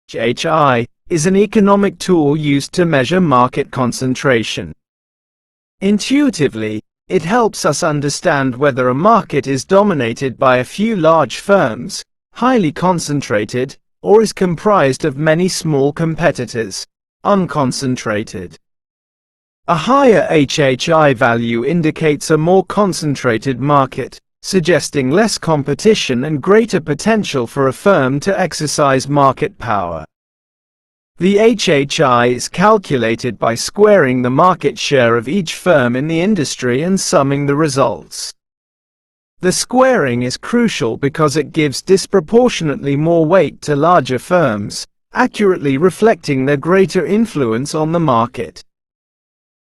HHI, is an economic tool used to measure market concentration. Intuitively, it helps us understand whether a market is dominated by a few large firms, highly concentrated, or is comprised of many small competitors, unconcentrated. A higher HHI value indicates a more concentrated market, suggesting less competition and greater potential for a firm to exercise market power. The HHI is calculated by squaring the market share of each firm in the industry and summing the results. The squaring is crucial because it gives disproportionately more weight to larger firms, accurately reflecting their greater influence on the market.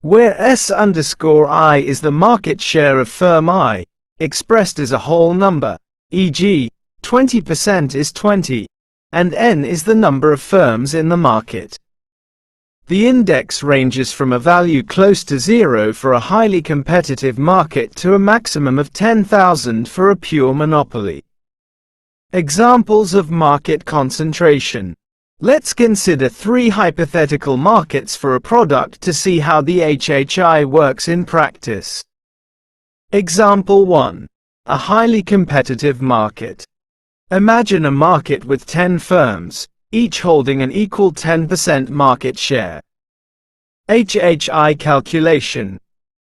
Where S_I is the market share of firm I, expressed as a whole number, e.g., 20% is 20, and N is the number of firms in the market. The index ranges from a value close to 0 for a highly competitive market to a maximum of 10,000 for a pure monopoly. Examples of market concentration. Let's consider 3 hypothetical markets for a product to see how the HHI works in practice. Example 1. A highly competitive market. Imagine a market with 10 firms, each holding an equal 10% market share. HHI calculation.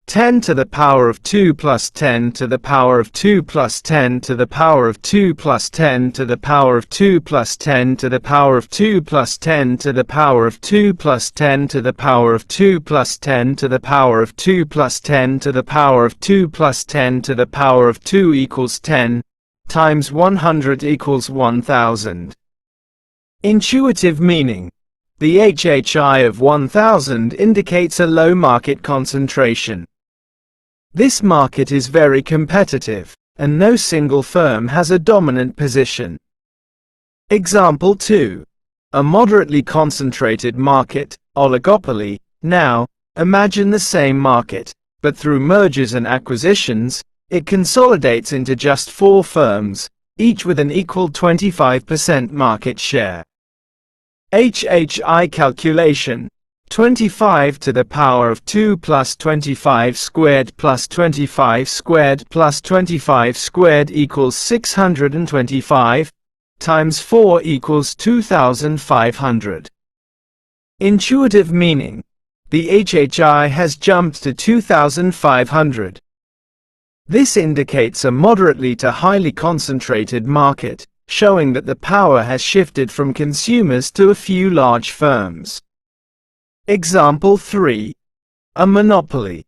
10 to the power of 2 plus 10 to the power of 2 plus 10 to the power of 2 plus 10 to the power of 2 plus 10 to the power of 2 plus 10 to the power of 2 plus 10 to the power of 2 plus 10 to the power of 2 plus 10 to the power of 2 plus 10 to the power of 2 equals 10, times 100 equals 1000. Intuitive meaning. The HHI of 1000 indicates a low market concentration. This market is very competitive, and no single firm has a dominant position. Example 2. A moderately concentrated market, oligopoly. Now, imagine the same market, but through mergers and acquisitions, it consolidates into just 4 firms, each with an equal 25% market share. HHI calculation. 25 to the power of 2 plus 25 squared plus 25 squared plus 25 squared equals 625, times 4 equals 2500. Intuitive meaning. The HHI has jumped to 2500. This indicates a moderately to highly concentrated market, showing that the power has shifted from consumers to a few large firms. Example 3. A monopoly.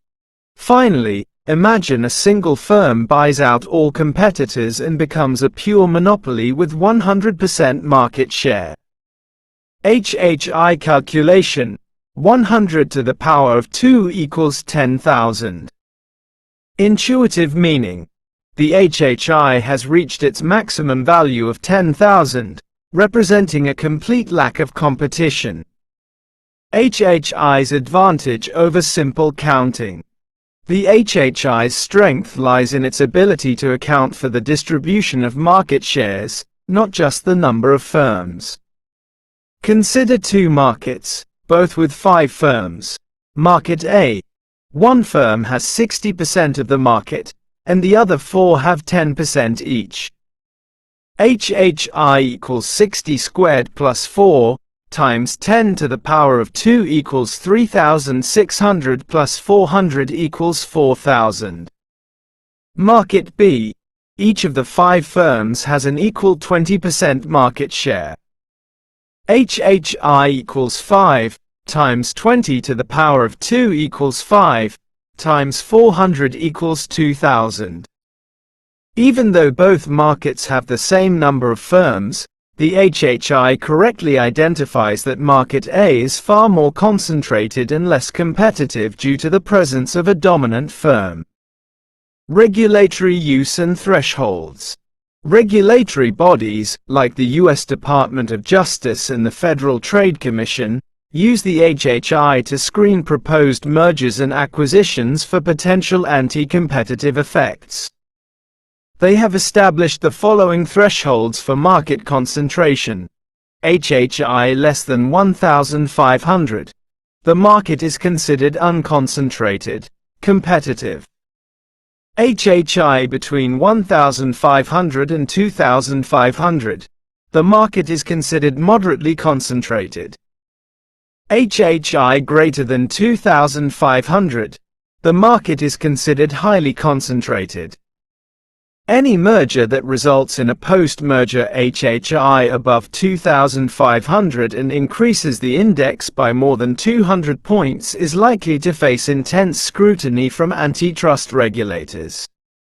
Finally, imagine a single firm buys out all competitors and becomes a pure monopoly with 100% market share. HHI calculation. 100 to the power of 2 equals 10,000. Intuitive meaning. The HHI has reached its maximum value of 10,000, representing a complete lack of competition. HHI's advantage over simple counting. The HHI's strength lies in its ability to account for the distribution of market shares, not just the number of firms. Consider 2 markets, both with 5 firms. Market A. 1 firm has 60% of the market, and the other 4 have 10% each. HHI equals 60 squared plus 4, times 10 to the power of 2 equals 3600 plus 400 equals 4000. Market B. Each of the 5 firms has an equal 20% market share. HHI equals 5, times 20 to the power of 2 equals 5, times 400 equals 2000. Even though both markets have the same number of firms, the HHI correctly identifies that Market A is far more concentrated and less competitive due to the presence of a dominant firm. Regulatory use and thresholds. Regulatory bodies, like the U.S. Department of Justice and the Federal Trade Commission, use the HHI to screen proposed mergers and acquisitions for potential anti-competitive effects. They have established the following thresholds for market concentration. HHI less than 1,500. The market is considered unconcentrated, competitive. HHI between 1,500 and 2,500. The market is considered moderately concentrated. HHI greater than 2,500. The market is considered highly concentrated. Any merger that results in a post-merger HHI above 2,500 and increases the index by more than 200 points is likely to face intense scrutiny from antitrust regulators.